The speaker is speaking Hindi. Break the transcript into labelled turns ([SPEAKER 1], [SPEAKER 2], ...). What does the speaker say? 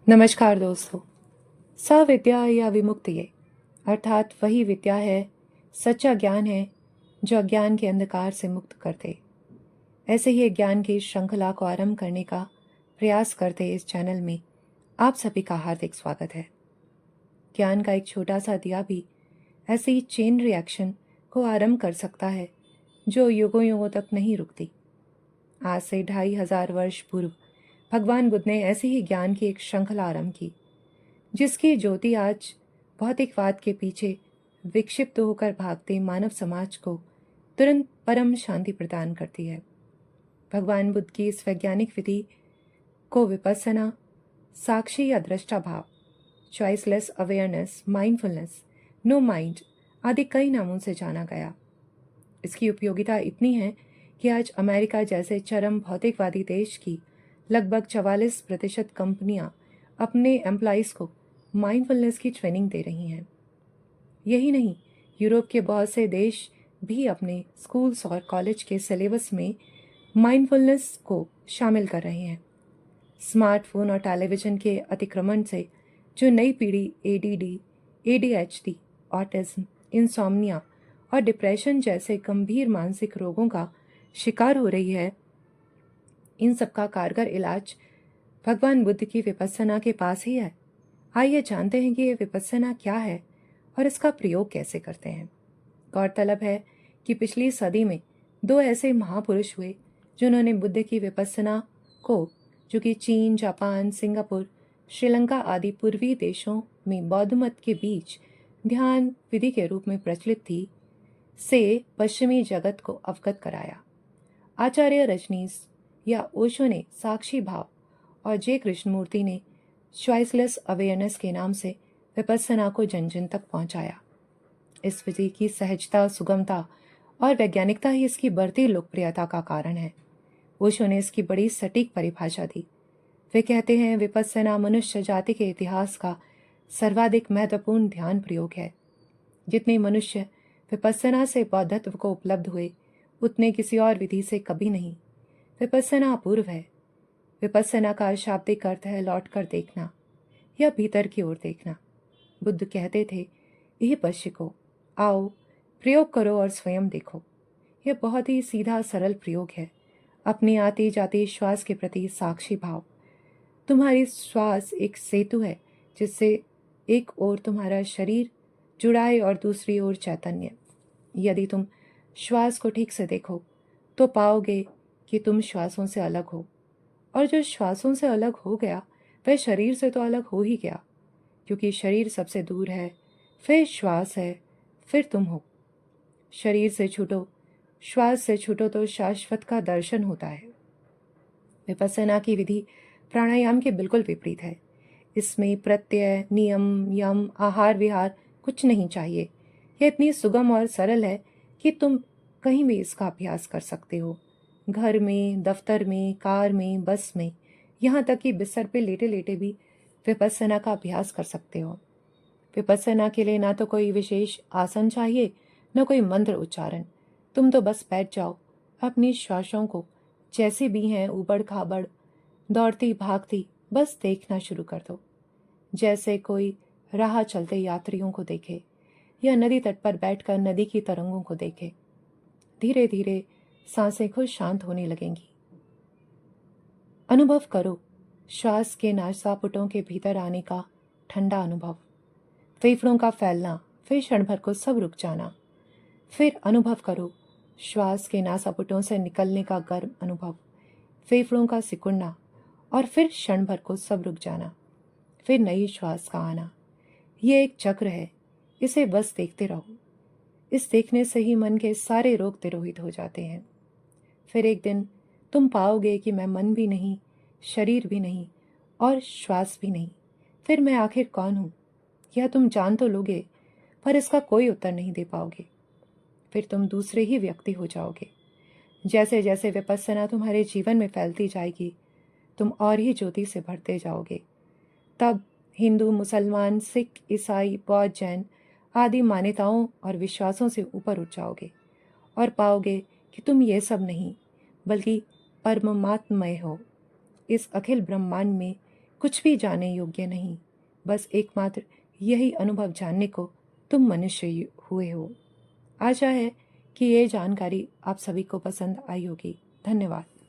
[SPEAKER 1] नमस्कार दोस्तों। सविद्या या विमुक्ति ये अर्थात वही विद्या है, सच्चा ज्ञान है जो अज्ञान के अंधकार से मुक्त कर दे। ऐसे ही एक ज्ञान की श्रृंखला को आरंभ करने का प्रयास करते इस चैनल में आप सभी का हार्दिक स्वागत है। ज्ञान का एक छोटा सा दिया भी ऐसे ही चेन रिएक्शन को आरंभ कर सकता है जो युगों युगों तक नहीं रुकती। आज से 2500 वर्ष पूर्व भगवान बुद्ध ने ऐसे ही ज्ञान की एक श्रृंखला आरंभ की, जिसकी ज्योति आज भौतिकवाद के पीछे विक्षिप्त होकर भागते मानव समाज को तुरंत परम शांति प्रदान करती है। भगवान बुद्ध की इस वैज्ञानिक विधि को विपස්සना, साक्षी या दृष्टा भाव, choiceless awareness, mindfulness, no mind आदि कई नामों से जाना गया। इसकी उपयोगिता इतनी है कि आज अमेरिका जैसे चरम भौतिकवादी देश की लगभग 44% कंपनियां अपने एम्प्लॉइज को माइंडफुलनेस की ट्रेनिंग दे रही हैं। यही नहीं, यूरोप के बहुत से देश भी अपने स्कूल्स और कॉलेज के सिलेबस में माइंडफुलनेस को शामिल कर रहे हैं। स्मार्टफोन और टेलीविज़न के अतिक्रमण से जो नई पीढ़ी एडीडी, एडीएचडी, ऑटिज्म, इंसोम्निया और डिप्रेशन जैसे गंभीर मानसिक रोगों का शिकार हो रही है, इन सबका कारगर इलाज भगवान बुद्ध की विपස්සना के पास ही है। आइए जानते हैं कि ये विपස්සना क्या है और इसका प्रयोग कैसे करते हैं। गौरतलब है कि पिछली सदी में दो ऐसे महापुरुष हुए जिन्होंने बुद्ध की विपස්සना को, जो कि चीन, जापान, सिंगापुर, श्रीलंका आदि पूर्वी देशों में बौद्ध मत के बीच ध्यान विधि के रूप में प्रचलित थी, से पश्चिमी जगत को अवगत कराया। आचार्य रजनीश या ओशो ने साक्षी भाव और जे कृष्णमूर्ति ने चॉइसलेस अवेयरनेस के नाम से विपස්සना को जन जन तक पहुंचाया। इस विधि की सहजता, सुगमता और वैज्ञानिकता ही इसकी बढ़ती लोकप्रियता का कारण है। ओशो ने इसकी बड़ी सटीक परिभाषा दी। वे कहते हैं, विपස්සना मनुष्य जाति के इतिहास का सर्वाधिक महत्वपूर्ण ध्यान प्रयोग है। जितने मनुष्य विपස්සना से बौद्धत्व को उपलब्ध हुए, उतने किसी और विधि से कभी नहीं। विपස්සना अपूर्व है। विपස්සना का शाब्दिक अर्थ है लौट कर देखना या भीतर की ओर देखना। बुद्ध कहते थे, यह पश्चिको, आओ प्रयोग करो और स्वयं देखो। यह बहुत ही सीधा सरल प्रयोग है। अपने आते जाते श्वास के प्रति साक्षी भाव। तुम्हारी श्वास एक सेतु है जिससे एक ओर तुम्हारा शरीर जुड़ा है और दूसरी ओर चैतन्य। यदि तुम श्वास को ठीक से देखो तो पाओगे कि तुम श्वासों से अलग हो, और जो श्वासों से अलग हो गया वह शरीर से तो अलग हो ही गया, क्योंकि शरीर सबसे दूर है, फिर श्वास है, फिर तुम हो। शरीर से छूटो, श्वास से छूटो तो शाश्वत का दर्शन होता है। विपස්සना की विधि प्राणायाम के बिल्कुल विपरीत है। इसमें प्रत्यय, नियम, यम, आहार विहार कुछ नहीं चाहिए। यह इतनी सुगम और सरल है कि तुम कहीं भी इसका अभ्यास कर सकते हो। घर में, दफ्तर में, कार में, बस में, यहाँ तक कि बिस्तर पे लेटे लेटे भी विपස්සना का अभ्यास कर सकते हो। विपස්සना के लिए ना तो कोई विशेष आसन चाहिए, न कोई मंत्र उच्चारण। तुम तो बस बैठ जाओ, अपनी श्वासों को जैसे भी हैं उबड़ खाबड़, दौड़ती भागती, बस देखना शुरू कर दो। जैसे कोई राह चलते यात्रियों को देखे या नदी तट पर बैठकर नदी की तरंगों को देखे। धीरे धीरे सांसें खुद शांत होने लगेंगी। अनुभव करो श्वास के नासापुटों के भीतर आने का ठंडा अनुभव, फेफड़ों का फैलना, फिर क्षण भर को सब रुक जाना। फिर अनुभव करो श्वास के नासापुटों से निकलने का गर्म अनुभव, फेफड़ों का सिकुड़ना, और फिर क्षण भर को सब रुक जाना, फिर नई श्वास का आना। ये एक चक्र है, इसे बस देखते रहो। इस देखने से ही मन के सारे रोग तिरोहित हो जाते हैं। फिर एक दिन तुम पाओगे कि मैं मन भी नहीं, शरीर भी नहीं और श्वास भी नहीं। फिर मैं आखिर कौन हूँ, यह तुम जान तो लोगे, पर इसका कोई उत्तर नहीं दे पाओगे। फिर तुम दूसरे ही व्यक्ति हो जाओगे। जैसे जैसे विपස්සना तुम्हारे जीवन में फैलती जाएगी, तुम और ही ज्योति से भरते जाओगे। तब हिंदू, मुसलमान, सिख, ईसाई, बौद्ध, जैन आदि मान्यताओं और विश्वासों से ऊपर उठ जाओगे और पाओगे कि तुम ये सब नहीं, बल्कि परमात्मय हो। इस अखिल ब्रह्मांड में कुछ भी जानने योग्य नहीं, बस एकमात्र यही अनुभव जानने को तुम मनुष्य हुए हो। आशा है कि ये जानकारी आप सभी को पसंद आई होगी। धन्यवाद।